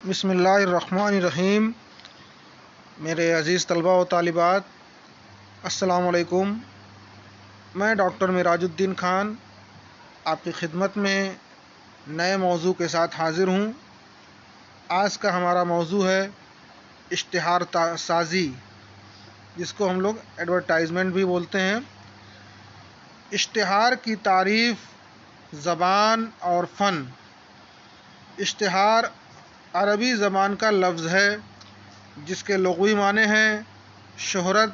بسم اللہ الرحمن الرحیم۔ میرے عزیز طلباء و طالبات، السلام علیکم۔ میں ڈاکٹر معراج الدین خان آپ کی خدمت میں نئے موضوع کے ساتھ حاضر ہوں۔ آج کا ہمارا موضوع ہے اشتہار سازی، جس کو ہم لوگ ایڈورٹائزمنٹ بھی بولتے ہیں۔ اشتہار کی تعریف، زبان اور فن۔ اشتہار عربی زبان کا لفظ ہے جس کے لغوی معنی ہیں شہرت،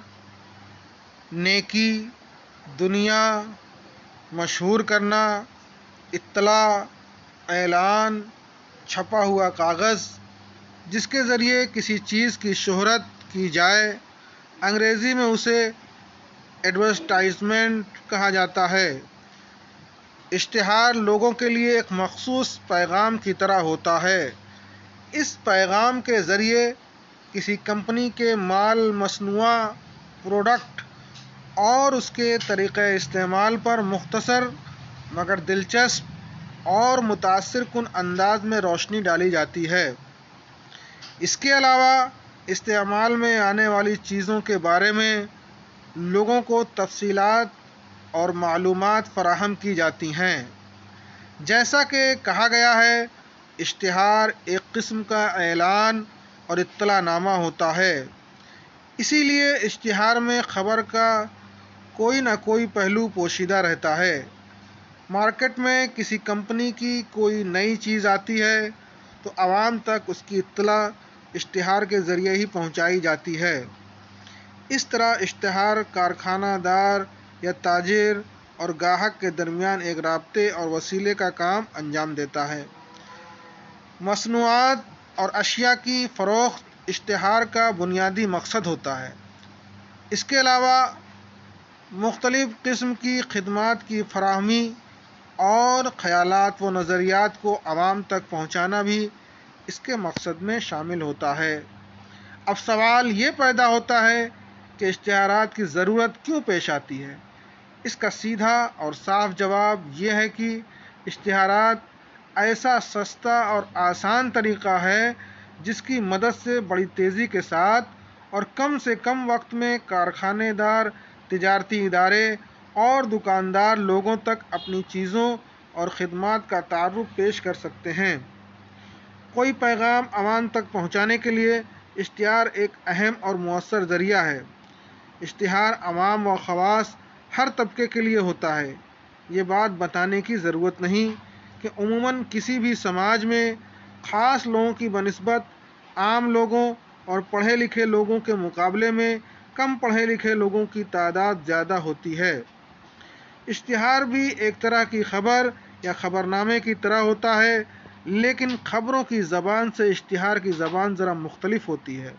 نیکی، دنیا، مشہور کرنا، اطلاع، اعلان، چھپا ہوا کاغذ جس کے ذریعے کسی چیز کی شہرت کی جائے۔ انگریزی میں اسے ایڈورٹائزمنٹ کہا جاتا ہے۔ اشتہار لوگوں کے لیے ایک مخصوص پیغام کی طرح ہوتا ہے۔ اس پیغام کے ذریعے کسی کمپنی کے مال، مصنوعہ، پروڈکٹ اور اس کے طریقۂ استعمال پر مختصر مگر دلچسپ اور متاثر کن انداز میں روشنی ڈالی جاتی ہے۔ اس کے علاوہ استعمال میں آنے والی چیزوں کے بارے میں لوگوں کو تفصیلات اور معلومات فراہم کی جاتی ہیں۔ جیسا کہ کہا گیا ہے، اشتہار ایک قسم کا اعلان اور اطلاع نامہ ہوتا ہے۔ اسی لیے اشتہار میں خبر کا کوئی نہ کوئی پہلو پوشیدہ رہتا ہے۔ مارکیٹ میں کسی کمپنی کی کوئی نئی چیز آتی ہے تو عوام تک اس کی اطلاع اشتہار کے ذریعے ہی پہنچائی جاتی ہے۔ اس طرح اشتہار کارخانہ دار یا تاجر اور گاہک کے درمیان ایک رابطے اور وسیلے کا کام انجام دیتا ہے۔ مصنوعات اور اشیاء کی فروخت اشتہار کا بنیادی مقصد ہوتا ہے۔ اس کے علاوہ مختلف قسم کی خدمات کی فراہمی اور خیالات و نظریات کو عوام تک پہنچانا بھی اس کے مقصد میں شامل ہوتا ہے۔ اب سوال یہ پیدا ہوتا ہے کہ اشتہارات کی ضرورت کیوں پیش آتی ہے؟ اس کا سیدھا اور صاف جواب یہ ہے کہ اشتہارات ایسا سستا اور آسان طریقہ ہے جس کی مدد سے بڑی تیزی کے ساتھ اور کم سے کم وقت میں کارخانے دار، تجارتی ادارے اور دکاندار لوگوں تک اپنی چیزوں اور خدمات کا تعارف پیش کر سکتے ہیں۔ کوئی پیغام عوام تک پہنچانے کے لیے اشتہار ایک اہم اور مؤثر ذریعہ ہے۔ اشتہار عوام و خواص ہر طبقے کے لیے ہوتا ہے۔ یہ بات بتانے کی ضرورت نہیں کہ عموماً کسی بھی سماج میں خاص لوگوں کی بنسبت عام لوگوں اور پڑھے لکھے لوگوں کے مقابلے میں کم پڑھے لکھے لوگوں کی تعداد زیادہ ہوتی ہے۔ اشتہار بھی ایک طرح کی خبر یا خبرنامے کی طرح ہوتا ہے، لیکن خبروں کی زبان سے اشتہار کی زبان ذرا مختلف ہوتی ہے۔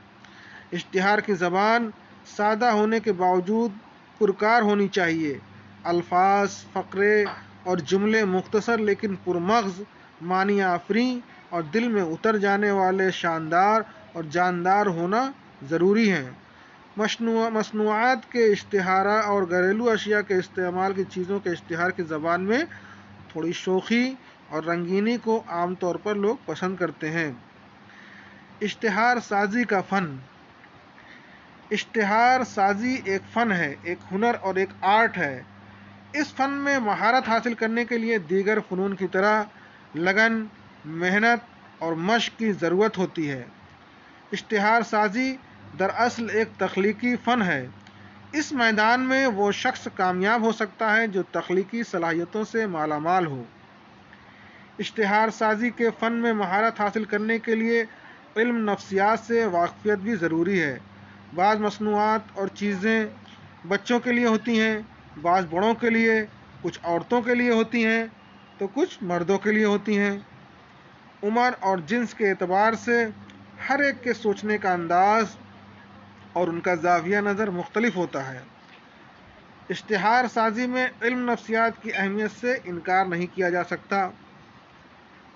اشتہار کی زبان سادہ ہونے کے باوجود پرکار ہونی چاہیے۔ الفاظ، فقرے اور جملے مختصر لیکن پرمغز، معنی آفریں اور دل میں اتر جانے والے شاندار اور جاندار ہونا ضروری ہیں۔ مصنوعات کے اشتہار اور گھریلو اشیاء کے استعمال کی چیزوں کے اشتہار کی زبان میں تھوڑی شوخی اور رنگینی کو عام طور پر لوگ پسند کرتے ہیں۔ اشتہار سازی کا فن۔ اشتہار سازی ایک فن ہے، ایک ہنر اور ایک آرٹ ہے۔ اس فن میں مہارت حاصل کرنے کے لیے دیگر فنون کی طرح لگن، محنت اور مشق کی ضرورت ہوتی ہے۔ اشتہار سازی دراصل ایک تخلیقی فن ہے۔ اس میدان میں وہ شخص کامیاب ہو سکتا ہے جو تخلیقی صلاحیتوں سے مالا مال ہو۔ اشتہار سازی کے فن میں مہارت حاصل کرنے کے لیے علم نفسیات سے واقفیت بھی ضروری ہے۔ بعض مصنوعات اور چیزیں بچوں کے لیے ہوتی ہیں، بعض بڑوں کے لیے، کچھ عورتوں کے لیے ہوتی ہیں تو کچھ مردوں کے لیے ہوتی ہیں۔ عمر اور جنس کے اعتبار سے ہر ایک کے سوچنے کا انداز اور ان کا زاویہ نظر مختلف ہوتا ہے۔ اشتہار سازی میں علم نفسیات کی اہمیت سے انکار نہیں کیا جا سکتا۔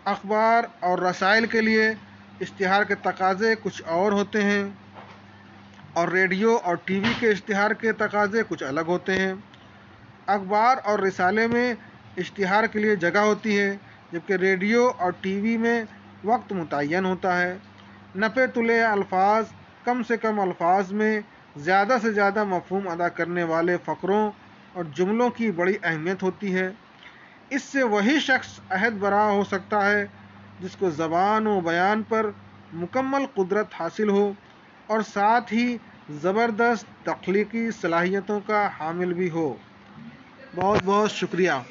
اخبار اور رسائل کے لیے اشتہار کے تقاضے کچھ اور ہوتے ہیں اور ریڈیو اور ٹی وی کے اشتہار کے تقاضے کچھ الگ ہوتے ہیں۔ اخبار اور رسالے میں اشتہار کے لیے جگہ ہوتی ہے، جبکہ ریڈیو اور ٹی وی میں وقت متعین ہوتا ہے۔ نپے تلے الفاظ، کم سے کم الفاظ میں زیادہ سے زیادہ مفہوم ادا کرنے والے فقروں اور جملوں کی بڑی اہمیت ہوتی ہے۔ اس سے وہی شخص عہد برآ ہو سکتا ہے جس کو زبان و بیان پر مکمل قدرت حاصل ہو اور ساتھ ہی زبردست تخلیقی صلاحیتوں کا حامل بھی ہو۔ بہت بہت شکریہ۔